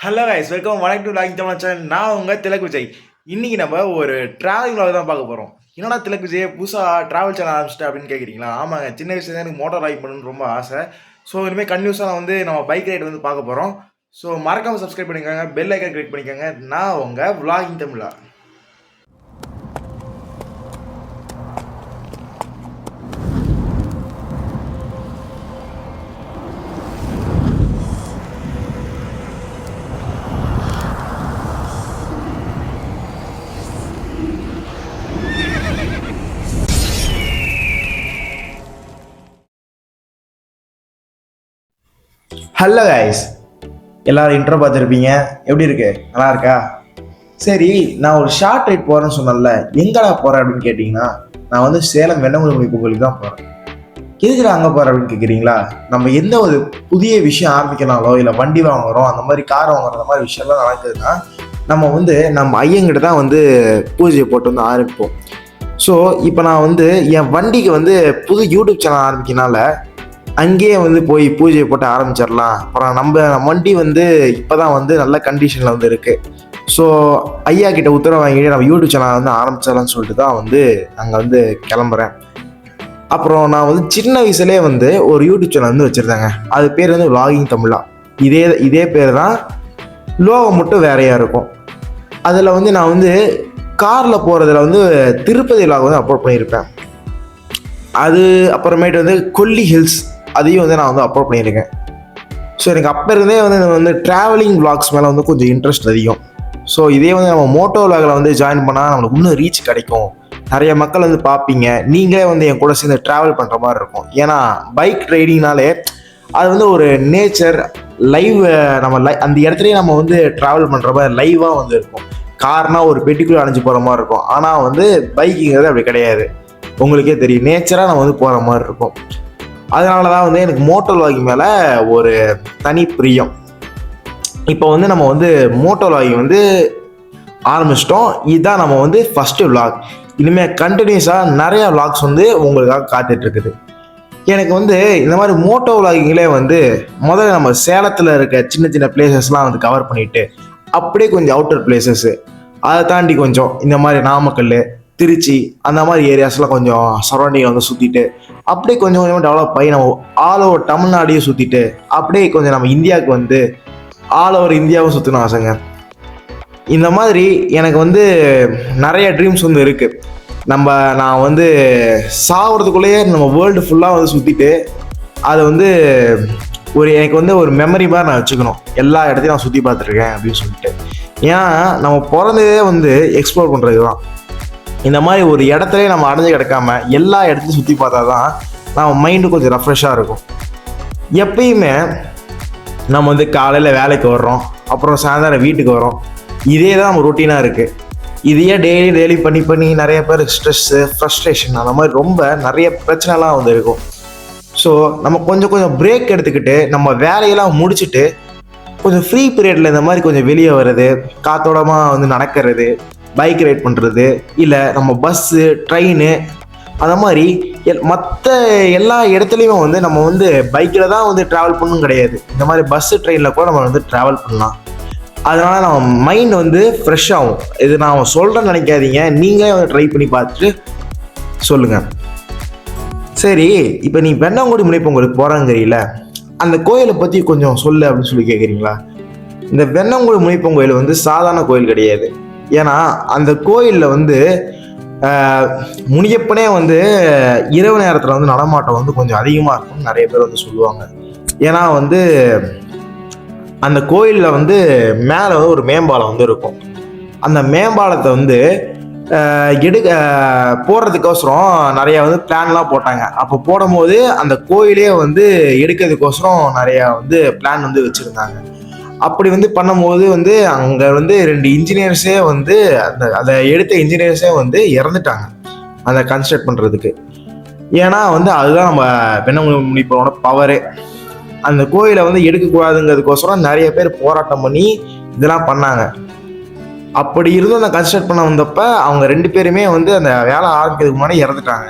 Hello guys, welcome வணக்கம் to logging Tamil channel. நான் உங்கள் திலக் விஜய். இன்னைக்கு நம்ம ஒரு டிராவலிங் vlog தான் பார்க்க போகிறோம். என்னடா திலக் விஜய் புதுசாக ட்ராவல் சேனல் ஆரம்பிச்சிட்டேன் அப்படின்னு கேட்குறீங்களா? ஆமாங்க, சின்ன வயசுல எனக்கு மோட்டார் ரைட் பண்ணணும்னு ரொம்ப ஆசை. ஸோ இனிமேல் கன்யூஸாக வந்து நம்ம பைக் ரைட் வந்து பார்க்க போகிறோம். ஸோ மறக்காமல் சப்ஸ்கிரைப் பண்ணிக்கோங்க, பெல் ஐக்கன் கிளிக் பண்ணிக்கோங்க. நான் உங்கள் vlogging தமிழா. ஹலோ கைஸ், எல்லாரும் இன்ட்ரோ பார்த்துருப்பீங்க. எப்படி இருக்கு? நல்லா இருக்கா? சரி, நான் ஒரு ஷார்ட் ரைட் போகிறேன்னு சொன்னேன்ல, எங்கடா போகிறேன் அப்படின்னு கேட்டிங்கன்னா, நான் வந்து சேலம் வெண்ணமுடி கோயிலுக்கு தான் போகிறேன். எதுக்குடா அங்கே போகிறேன் அப்படின்னு கேட்குறீங்களா? நம்ம எந்த ஒரு புதிய விஷயம் ஆரம்பிக்கனாலோ இல்லை வண்டி வாங்குறோம், அந்த மாதிரி கார் வாங்குறோம், அந்த மாதிரி விஷயம்லாம் நடக்குதுன்னா நம்ம வந்து நம்ம ஐயங்கிட்ட தான் வந்து பூஜையை போட்டு வந்து ஆரம்பிப்போம். ஸோ இப்போ நான் வந்து என் வண்டிக்கு வந்து புது யூடியூப் சேனல் ஆரம்பிக்கனால அங்கேயே வந்து போய் பூஜையை போட்டு ஆரம்பிச்சிடலாம். அப்புறம் நம்ம வண்டி வந்து இப்போ தான் வந்து நல்ல கண்டிஷனில் வந்து இருக்குது. ஸோ ஐயா கிட்ட உத்தரவு வாங்கிட்டு நம்ம யூடியூப் சேனல் வந்து ஆரம்பிச்சிடலாம்னு சொல்லிட்டு தான் வந்து அங்கே வந்து கிளம்புறேன். அப்புறம் நான் வந்து சின்ன வயசுலேயே வந்து ஒரு யூடியூப் சேனல் வந்து வச்சுருந்தேங்க. அது பேர் வந்து vlogging தமிழா. இதே பேர் தான், லோகம் மட்டும் வேறையாக இருக்கும். அதில் வந்து நான் வந்து காரில் போகிறதுல வந்து திருப்பதி vlog வந்து அப்லோட் பண்ணியிருப்பேன். அது அப்புறமேட்டு வந்து கொல்லி ஹில்ஸ் அதையும் வந்து நான் வந்து அப்லோட் பண்ணியிருக்கேன். ஸோ எனக்கு அப்போ இருந்தே வந்து ட்ராவலிங் vlogs மேலே வந்து கொஞ்சம் இன்ட்ரெஸ்ட் அதிகம். ஸோ இதே வந்து நம்ம மோட்டோ vlogல வந்து ஜாயின் பண்ணால் நம்மளுக்கு இன்னும் ரீச் கிடைக்கும், நிறைய மக்கள் வந்து பார்ப்பீங்க, நீங்களே வந்து என் கூட சேர்ந்து ட்ராவல் பண்ணுற மாதிரி இருக்கும். ஏன்னா பைக் ரைடிங்னாலே அது வந்து ஒரு நேச்சர் லைவ், நம்ம அந்த இடத்துலையே நம்ம வந்து ட்ராவல் பண்ணுற மாதிரி லைவாக வந்து இருக்கும். கார்னால் ஒரு பெட்டிக்குள்ளே அணைஞ்சு போகிற மாதிரி இருக்கும். ஆனால் வந்து பைக்குங்கிறது அப்படி கிடையாது, உங்களுக்கே தெரியும், நேச்சராக நம்ம வந்து போகிற மாதிரி இருக்கும். அதனால தான் வந்து எனக்கு மோட்டோ vlogging மேலே ஒரு தனி பிரியம். இப்போ வந்து நம்ம வந்து மோட்டோ vlogging வந்து ஆரம்பிச்சிட்டோம். இதுதான் நம்ம வந்து ஃபஸ்ட்டு vlog. இனிமேல் கண்டினியூஸாக நிறையா vlogs வந்து உங்களுக்காக காத்துட்ருக்குது. எனக்கு வந்து இந்த மாதிரி மோட்டோ vloggingலே வந்து முதல்ல நம்ம சேலத்தில் இருக்க சின்ன சின்ன பிளேசஸ்லாம் வந்து கவர் பண்ணிவிட்டு அப்படியே கொஞ்சம் அவுட்டர் பிளேசஸ்ஸு, அதை தாண்டி கொஞ்சம் இந்த மாதிரி நாமக்கல், திருச்சி, அந்த மாதிரி ஏரியாஸ்லாம் கொஞ்சம் சரௌண்டிங் வந்து சுற்றிட்டு அப்படியே கொஞ்சம் கொஞ்சமாக டெவலப் ஆகி நம்ம ஆல் ஓவர் தமிழ்நாடையும் சுற்றிட்டு அப்படியே கொஞ்சம் நம்ம இந்தியாவுக்கு வந்து ஆல் ஓவர் இந்தியாவும் சுற்றணும் ஆசைங்க. இந்த மாதிரி எனக்கு வந்து நிறைய ட்ரீம்ஸ் வந்து இருக்குது. நான் வந்து சாகிறதுக்குள்ளேயே நம்ம வேர்ல்டு ஃபுல்லாக வந்து சுற்றிட்டு அதை வந்து எனக்கு வந்து ஒரு மெமரி மாதிரி நான் வச்சுக்கணும், எல்லா இடத்தையும் நான் சுற்றி பார்த்துருக்கேன் அப்படின்னு சொல்லிட்டு. ஏன்னா நம்ம பிறந்ததே வந்து எக்ஸ்ப்ளோர் பண்ணுறது தான். இந்த மாதிரி ஒரு இடத்துலேயே நம்ம அடைஞ்சு கிடக்காம எல்லா இடத்தையும் சுற்றி பார்த்தா தான் நம்ம மைண்டு கொஞ்சம் ரெஃப்ரெஷ்ஷாக இருக்கும். எப்பயுமே நம்ம வந்து காலையில் வேலைக்கு வர்றோம், அப்புறம் சாயந்தரம் வீட்டுக்கு வரோம், இதே தான் நம்ம ரொட்டீனாக இருக்குது. இதையே டெய்லி பண்ணி நிறைய பேர் ஸ்ட்ரெஸ்ஸு, ஃப்ரஸ்ட்ரேஷன், அந்த மாதிரி ரொம்ப நிறைய பிரச்சனைலாம் வந்து இருக்கும். ஸோ நம்ம கொஞ்சம் பிரேக் எடுத்துக்கிட்டு நம்ம வேலையெல்லாம் முடிச்சுட்டு கொஞ்சம் ஃப்ரீ பீரியடில் இந்த மாதிரி கொஞ்சம் வெளியே வர்றது, காத்தோடமாக வந்து நடக்கிறது, பைக் ரைட் பண்ணுறது, இல்லை நம்ம பஸ்ஸு, ட்ரெயின், அந்த மாதிரி மற்ற எல்லா இடத்துலையுமே வந்து நம்ம வந்து பைக்கில் தான் வந்து ட்ராவல் பண்ணணும் கிடையாது. இந்த மாதிரி பஸ்ஸு, ட்ரெயினில் கூட நம்ம வந்து ட்ராவல் பண்ணலாம். அதனால் நம்ம மைண்ட் வந்து ஃப்ரெஷ் ஆகும். இது நான் சொல்கிறேன்னு நினைக்காதீங்க, நீங்களே வந்து ட்ரை பண்ணி பார்த்துட்டு சொல்லுங்கள். சரி, இப்போ நீ வெண்ணங்குடி முனைப்பொங்கலுக்கு போகிறாங்கிறீல, அந்த கோயிலை பற்றி கொஞ்சம் சொல்லு அப்படின்னு சொல்லி கேட்குறீங்களா? இந்த வெண்ணங்குடி முனைப்பொங்கல் வந்து சாதாரண கோயில் கிடையாது. ஏன்னா அந்த கோயிலில் வந்து முனியப்பனே வந்து இரவு நேரத்தில் வந்து நடமாட்டம் வந்து கொஞ்சம் அதிகமாக இருக்கும்னு நிறைய பேர் வந்து சொல்லுவாங்க. ஏன்னா வந்து அந்த கோயிலில் வந்து மேலே வந்து ஒரு மேம்பாலம் வந்து இருக்கும். அந்த மேம்பாலத்தை வந்து போடுறதுக்கோசரம் நிறையா வந்து பிளான்லாம் போட்டாங்க. அப்போ போடும்போது அந்த கோயிலே வந்து எடுக்கிறதுக்கோசரம் நிறையா வந்து பிளான் வந்து வச்சுருந்தாங்க. அப்படி வந்து பண்ணும்போது வந்து அங்கே வந்து 2 இன்ஜினியர்ஸே வந்து அதை எடுத்த இன்ஜினியர்ஸே வந்து இறந்துட்டாங்க அதை கன்ஸ்ட்ரக்ட் பண்ணுறதுக்கு. ஏன்னா வந்து அதுதான் நம்ம வெண்ணங்குடி முனிப்பனோட பவரே. அந்த கோயிலை வந்து எடுக்கக்கூடாதுங்கிறதுக்கோசரம் நிறைய பேர் போராட்டம் பண்ணி இதெல்லாம் பண்ணாங்க. அப்படி இருந்தும் அந்த கன்ஸ்ட்ரக்ட் பண்ண வந்தப்போ அவங்க 2 பேருமே வந்து அந்த வேலை ஆரம்பிக்கிறதுக்கு முன்னாடி இறந்துட்டாங்க.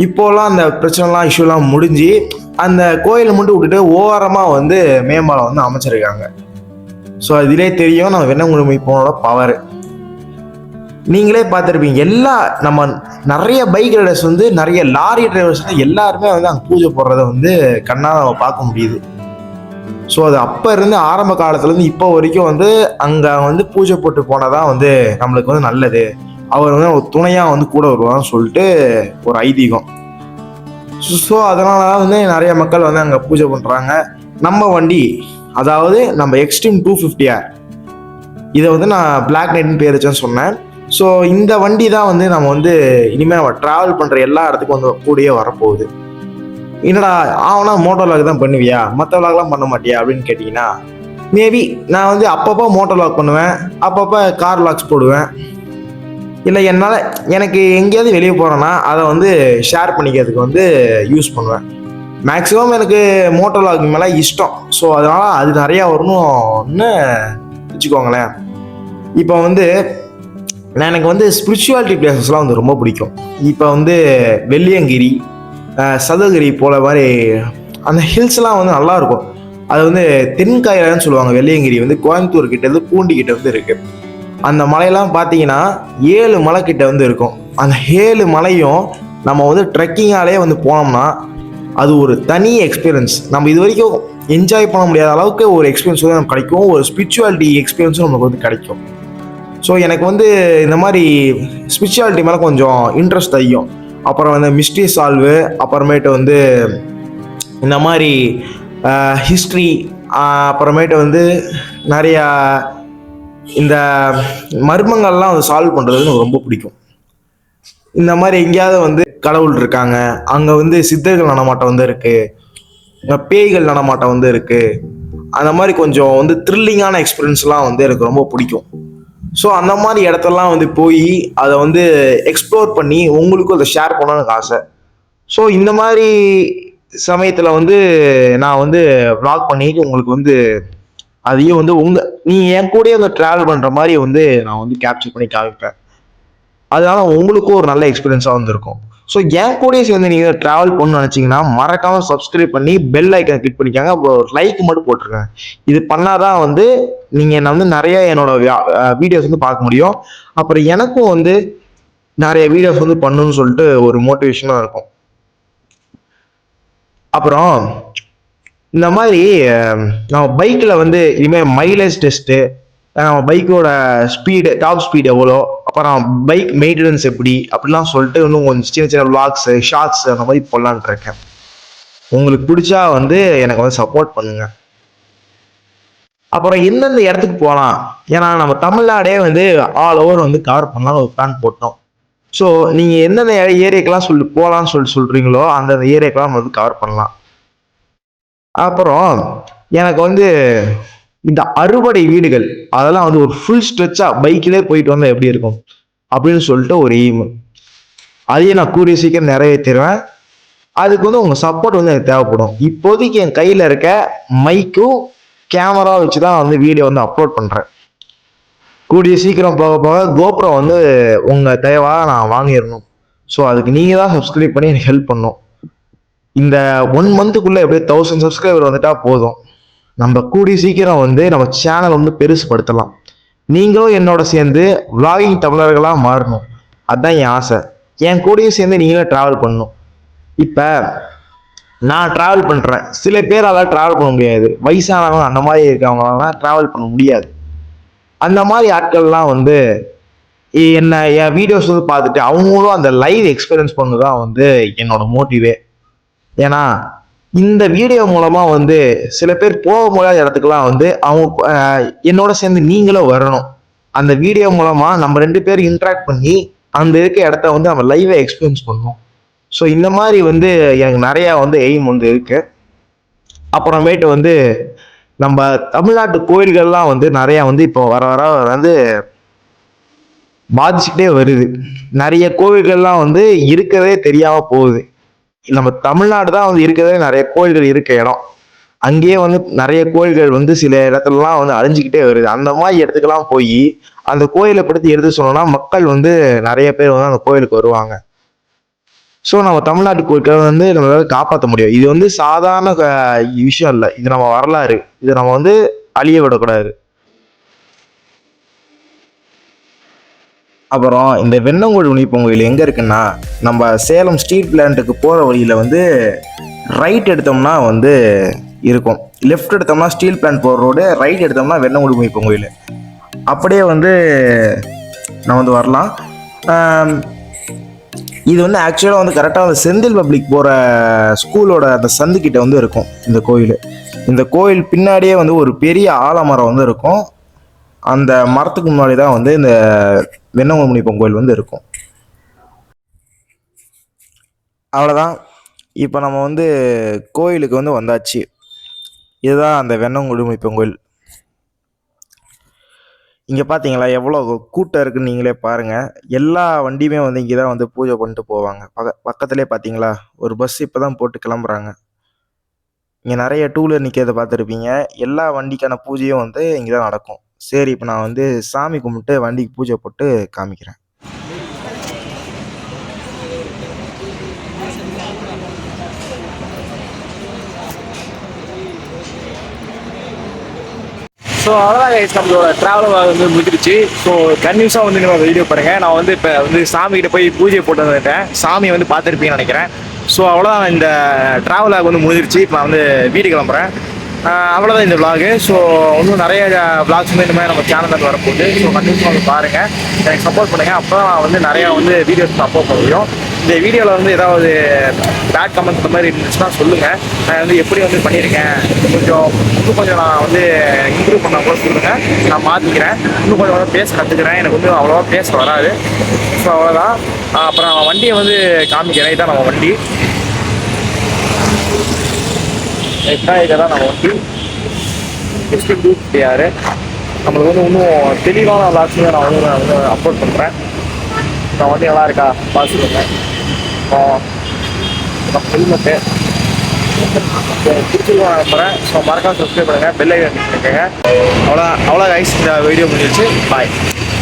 இப்போலாம் அந்த பிரச்சனைலாம் இஷ்யூலாம் முடிஞ்சு அந்த கோயிலை மட்டும் விட்டுட்டு ஓரமாக வந்து மேம்பாலம் வந்து அமைச்சிருக்காங்க. ஸோ அதிலே தெரியும் நம்ம வெண்ணங்குடி போனோட பவர். நீங்களே பார்த்துருப்பீங்க, நம்ம நிறைய பைக் ரைடர்ஸ் வந்து, நிறைய லாரி டிரைவர்ஸ் வந்து எல்லாருமே வந்து அங்கே பூஜை போடுறத வந்து கண்ணால் நம்ம பார்க்க முடியுது. ஸோ அது அப்போ இருந்து ஆரம்ப காலத்துலேருந்து இப்போ வரைக்கும் வந்து அங்கே வந்து பூஜை போட்டு போனதான் வந்து நம்மளுக்கு வந்து நல்லது, அவர் வந்து ஒரு துணையாக வந்து கூட வருவான்னு சொல்லிட்டு ஒரு ஐதீகம். ஸோ அதனால தான் வந்து நிறைய மக்கள் வந்து அங்கே பூஜை பண்ணுறாங்க. நம்ம வண்டி, அதாவது நம்ம எக்ஸ்ட்ரீம் 250R, இதை வந்து நான் பிளாக் நைட்னு பேர் வச்சேன்னு சொன்னேன். ஸோ இந்த வண்டி தான் வந்து நம்ம வந்து இனிமேல் நம்ம ட்ராவல் பண்ணுற எல்லா இடத்துக்கும் வந்து கூடயே வரப்போகுது. என்னடா ஆவனா மோட்டோ வ்ளாக் தான் பண்ணுவியா, மற்ற வ்ளாக்லாம் பண்ண மாட்டியா அப்படின்னு கேட்டிங்கன்னா, மேபி நான் வந்து அப்பப்போ மோட்டோ வ்ளாக் பண்ணுவேன், அப்பப்போ கார் வ்ளாக்ஸ் போடுவேன். இல்லை எனக்கு எங்கேயாவது வெளியே போகிறேன்னா அதை வந்து ஷேர் பண்ணிக்கிறதுக்கு வந்து யூஸ் பண்ணுவேன். மேக்ஸிமம் எனக்கு மோட்டோ வ்ளாக் மேலே இஷ்டம். ஸோ அதனால் அது நிறையா வரணும்னு வச்சுக்கோங்களேன். இப்போ வந்து எனக்கு வந்து ஸ்பிரிச்சுவாலிட்டி பிளேசஸ்லாம் வந்து ரொம்ப பிடிக்கும். இப்போ வந்து வெள்ளியங்கிரி, சதுரகிரி போல மாதிரி அந்த ஹில்ஸ்லாம் வந்து நல்லாயிருக்கும். அது வந்து தென்காயிலன்னு சொல்லுவாங்க. வெள்ளியங்கிரி வந்து கோயம்புத்தூர் கிட்டேருந்து பூண்டி கிட்ட வந்து இருக்குது. அந்த மலையெல்லாம் பார்த்தீங்கன்னா 7 மலை கிட்ட வந்து இருக்கும். அந்த 7 மலையும் நம்ம வந்து ட்ரெக்கிங்காலே வந்து போனோம்னா அது ஒரு தனி எக்ஸ்பீரியன்ஸ். நம்ம இது வரைக்கும் என்ஜாய் பண்ண முடியாத அளவுக்கு ஒரு எக்ஸ்பீரியன்ஸ் வந்து நமக்கு கிடைக்கும். ஒரு ஸ்பிரிச்சுவாலிட்டி எக்ஸ்பீரியன்ஸும் நமக்கு வந்து கிடைக்கும். ஸோ எனக்கு வந்து இந்த மாதிரி ஸ்பிரிச்சுவாலிட்டி மேலே கொஞ்சம் இன்ட்ரெஸ்ட் அதிகம். அப்புறம் வந்து மிஸ்ட்ரி சால்வு, அப்புறமேட்டு வந்து இந்த மாதிரி ஹிஸ்ட்ரி, அப்புறமேட்டு வந்து நிறையா இந்த மர்மங்கள்லாம் வந்து சால்வ் பண்ணுறது எனக்கு ரொம்ப பிடிக்கும். இந்த மாதிரி எங்கேயாவது வந்து கடவுள் இருக்காங்க, அங்கே வந்து சித்தர்கள் நடமாட்டம் வந்து இருக்குது, பேய்கள் நடமாட்டம் வந்து இருக்குது, அந்த மாதிரி கொஞ்சம் வந்து த்ரில்லிங்கான எக்ஸ்பீரியன்ஸ்லாம் வந்து எனக்கு ரொம்ப பிடிக்கும். ஸோ அந்த மாதிரி இடத்தெல்லாம் வந்து போய் அதை வந்து எக்ஸ்ப்ளோர் பண்ணி உங்களுக்கும் அதை ஷேர் பண்ணணும்னு எனக்கு ஆசை. ஸோ இந்த மாதிரி சமயத்தில் வந்து நான் வந்து வ்ளாக் பண்ணிட்டு உங்களுக்கு வந்து அதையும் வந்து நீங்கள் என் கூடயே வந்து ட்ராவல் பண்ணுற மாதிரி வந்து நான் வந்து கேப்சர் பண்ணி காமிப்பேன். அதனால உங்களுக்கும் ஒரு நல்ல எக்ஸ்பீரியன்ஸாக வந்துருக்கும். ஸோ என் கூடயே சேர்ந்து நீங்கள் ட்ராவல் பண்ணணும்னு நினச்சிங்கன்னா மறக்காமல் சப்ஸ்கிரைப் பண்ணி பெல் ஐக்கன் கிளிக் பண்ணிக்காங்க. அப்புறம் ஒரு லைக் மட்டும் போட்டிருக்கேன். இது பண்ணாதான் வந்து நீங்கள் என்ன வந்து நிறைய என்னோட வீடியோஸ் வந்து பார்க்க முடியும். அப்புறம் எனக்கும் வந்து நிறைய வீடியோஸ் வந்து பண்ணணும்னு சொல்லிட்டு ஒரு மோட்டிவேஷனாக இருக்கும். அப்புறம் இந்த மாதிரி நம்ம பைக்கில் வந்து இனிமேல் மைலேஜ் டெஸ்ட்டு, நம்ம பைக்கோட ஸ்பீடு, டாப் ஸ்பீடு எவ்வளோ, அப்புறம் பைக் மெயின்டெனன்ஸ் எப்படி அப்படிலாம் சொல்லிட்டு இன்னும் கொஞ்சம் சின்ன சின்ன வ்ளாக்ஸு, ஷார்ட்ஸ் அந்த மாதிரி போடலான்ட்டு இருக்கேன். உங்களுக்கு பிடிச்சா வந்து எனக்கு வந்து சப்போர்ட் பண்ணுங்க. அப்புறம் எந்தெந்த இடத்துக்கு போகலாம், ஏன்னா நம்ம தமிழ்நாடே வந்து ஆல் ஓவர் வந்து கவர் பண்ணலாம் ஒரு பிளான் போட்டோம். ஸோ நீங்கள் எந்தெந்த ஏரியாக்கெல்லாம் போகலான்னு சொல்கிறீங்களோ அந்தந்த ஏரியாக்கெல்லாம் நம்ம வந்து கவர் பண்ணலாம். அப்புறம் எனக்கு வந்து இந்த அறுபடை வீடுகள் அதெல்லாம் வந்து ஒரு ஃபுல் ஸ்ட்ரெச்சா பைக்கிலே போயிட்டு வந்தால் எப்படி இருக்கும் அப்படின்னு சொல்லிட்டு ஒரு எய்ம். அதையும் நான் கூடிய சீக்கிரம் நிறைவேற்றிடுவேன். அதுக்கு வந்து உங்கள் சப்போர்ட் வந்து எனக்கு தேவைப்படும். இப்போதைக்கு என் கையில் இருக்க மைக்கும் கேமரா வச்சு தான் வந்து வீடியோ வந்து அப்லோட் பண்ணுறேன். கூடிய சீக்கிரம் போக போக கோப்ரோ வந்து உங்கள் தயவாக நான் வாங்கிடணும். ஸோ அதுக்கு நீங்கள் தான் சப்ஸ்கிரைப் பண்ணி எனக்கு ஹெல்ப் பண்ணணும். இந்த 1 மந்த்துக்குள்ளே எப்படியே 1000 சப்ஸ்கிரைபர் வந்துட்டா போதும். நம்ம கூடிய சீக்கிரம் வந்து நம்ம சேனல் வந்து பெருசுப்படுத்தலாம். நீங்களும் என்னோட சேர்ந்து விளாகிங் தமிழர்களாக மாறணும். அதுதான் என் ஆசை. என் கூடயும் சேர்ந்து நீங்களும் ட்ராவல் பண்ணணும். இப்போ நான் ட்ராவல் பண்ணுறேன், சில பேரால் ட்ராவல் பண்ண முடியாது. வயசானவங்க அந்த மாதிரி இருக்கவங்களாம் ட்ராவல் பண்ண முடியாது. அந்த மாதிரி ஆட்கள்லாம் வந்து என் வீடியோஸ் வந்து பார்த்துட்டு அவங்களும் அந்த லைவ் எக்ஸ்பீரியன்ஸ் பண்ணு தான் வந்து என்னோட மோட்டிவே. ஏன்னா இந்த வீடியோ மூலமா வந்து சில பேர் போக முடியாத இடத்துக்குலாம் வந்து அவங்க என்னோட சேர்ந்து நீங்களும் வரணும். அந்த வீடியோ மூலமா நம்ம 2 பேரும் இன்ட்ராக்ட் பண்ணி அந்த இருக்க இடத்த வந்து நம்ம லைவா எக்ஸ்பீரியன்ஸ் பண்ணணும். ஸோ இந்த மாதிரி வந்து எனக்கு நிறையா வந்து எய்ம் வந்து இருக்கு. அப்புறமேட்டு வந்து நம்ம தமிழ்நாட்டு கோயில்கள்லாம் வந்து நிறையா வந்து இப்போ வர வர வந்து பாதிச்சுக்கிட்டே வருது. நிறைய கோவில்கள்லாம் வந்து இருக்கிறதே தெரியாம போகுது. நம்ம தமிழ்நாடு தான் வந்து இருக்கிறதே நிறைய கோயில்கள் இருக்க இடம். அங்கேயே வந்து நிறைய கோயில்கள் வந்து சில இடத்துலலாம் வந்து அழிஞ்சுக்கிட்டே வருது. அந்த மாதிரி இடத்துக்கெல்லாம் போய் அந்த கோயிலை பற்றி எடுத்து சொன்னோம்னா மக்கள் வந்து நிறைய பேர் வந்து அந்த கோயிலுக்கு வருவாங்க. ஸோ நம்ம தமிழ்நாட்டு கோயில்களை வந்து நம்மளால காப்பாற்ற முடியும். இது வந்து சாதாரண விஷயம் இல்லை, இது நம்ம வரலாறு. இதை நம்ம வந்து அழிய விடக்கூடாது. அப்புறம் இந்த வெண்ணங்கோழி முனியப்பன் கோயில் எங்கே இருக்குன்னா, நம்ம சேலம் ஸ்டீல் பிளான்ட்டுக்கு போகிற வழியில் வந்து ரைட் எடுத்தோம்னா வந்து இருக்கும். லெஃப்ட் எடுத்தோம்னா ஸ்டீல் பிளான்ட் போகிற ரோடு, ரைட் எடுத்தோம்னா வெண்ணங்கோழி முனியப்பன் கோயில். அப்படியே வந்து நான் வந்து வரலாம். இது வந்து ஆக்சுவலாக வந்து கரெக்டாக அந்த செந்தில் பப்ளிக் போகிற ஸ்கூலோட அந்த சந்துக்கிட்ட வந்து இருக்கும் இந்த கோயில். இந்த கோயில் பின்னாடியே வந்து ஒரு பெரிய ஆலமரம் வந்து இருக்கும். அந்த மரத்துக்கு முன்னாடி தான் வந்து இந்த வெண்ணங்கோழி முனியப்பன் கோயில் வந்து இருக்கும். அவ்வளோதான். இப்போ நம்ம வந்து கோயிலுக்கு வந்து வந்தாச்சு. இதுதான் அந்த வெண்ணங்கோழி முனியப்பன் கோயில். இங்கே பார்த்தீங்களா எவ்வளோ கூட்டம் இருக்குன்னு நீங்களே பாருங்கள். எல்லா வண்டியுமே வந்து இங்கே தான் வந்து பூஜை பண்ணிட்டு போவாங்க. பக்கத்துலேயே பார்த்தீங்களா ஒரு பஸ் இப்போ தான் போட்டு கிளம்புறாங்க. இங்கே நிறைய டூ வீலர் நிற்கிறத பார்த்துருப்பீங்க. எல்லா வண்டிக்கான பூஜையும் வந்து இங்கே தான் நடக்கும். சரி, இப்போ நான் வந்து சாமி கும்பிட்டு வண்டிக்கு பூஜை போட்டு காமிக்கிறேன். ஸோ அவ்வளோதான் கைஸ், நம்மளோட ட்ராவல் வந்து முடிஞ்சிருச்சு. ஸோ கன்யூஸாக வந்து நம்ம வீடியோ பாருங்கள். நான் வந்து இப்போ வந்து சாமிகிட்ட போய் பூஜை போட்டு வந்துட்டேன். சாமியை வந்து பார்த்துருப்பீங்கன்னு நினைக்கிறேன். ஸோ அவ்வளோதான், இந்த ட்ராவலாக வந்து முடிஞ்சிருச்சு. இப்போ நான் வந்து வீடு கிளம்புறேன். அவ்வளோதான் இந்த விளாகு. ஸோ இன்னும் நிறைய விளாக்ஸ் வந்து இந்த மாதிரி நம்ம சேனலில் வரப்போகுது. ஸோ கண்டிப்பாக வந்து பாருங்கள், எனக்கு சப்போர்ட் பண்ணுங்கள். அப்போ நான் வந்து நிறையா வந்து வீடியோஸ் அப்லோட் பண்ண முடியும். இந்த வீடியோவில் வந்து ஏதாவது பேட் கமெண்ட்ஸ் இந்த மாதிரி இருந்துச்சுன்னா சொல்லுங்கள். நான் வந்து எப்படி வந்து பண்ணியிருக்கேன், இன்னும் கொஞ்சம் நான் வந்து இம்ப்ரூவ் பண்ண கூட சொல்லுங்கள். நான் மாற்றிக்கிறேன். இன்னும் கொஞ்சம் பேச கற்றுக்கிறேன். எனக்கு வந்து அவ்வளோவா பேச வராது. ஸோ அவ்வளோதான். அப்புறம் வண்டியை வந்து காமிக்கிறேன். இதுதான் நம்ம வண்டி. இதுதான் நம்ம வண்டி ST256. நம்மளுக்கு வந்து இன்னும் தெளிவான விளாக்ஸையும் நான் வந்து அப்லோட் பண்ணுறேன். நான் வண்டி நல்லா இருக்கா பார்த்துக்கோங்க. ஹெல்மெட்டு பிடிச்சிருக்கோம் நம்புறேன். ஸோ மறக்காம சப்ஸ்கிரைப் பண்ணுங்கள், பெல் ஐக்கான் கிளிக் பண்ணுங்க. அவ்வளோ கைஸ், இந்த வீடியோ முடிஞ்சிருச்சு. பாய்.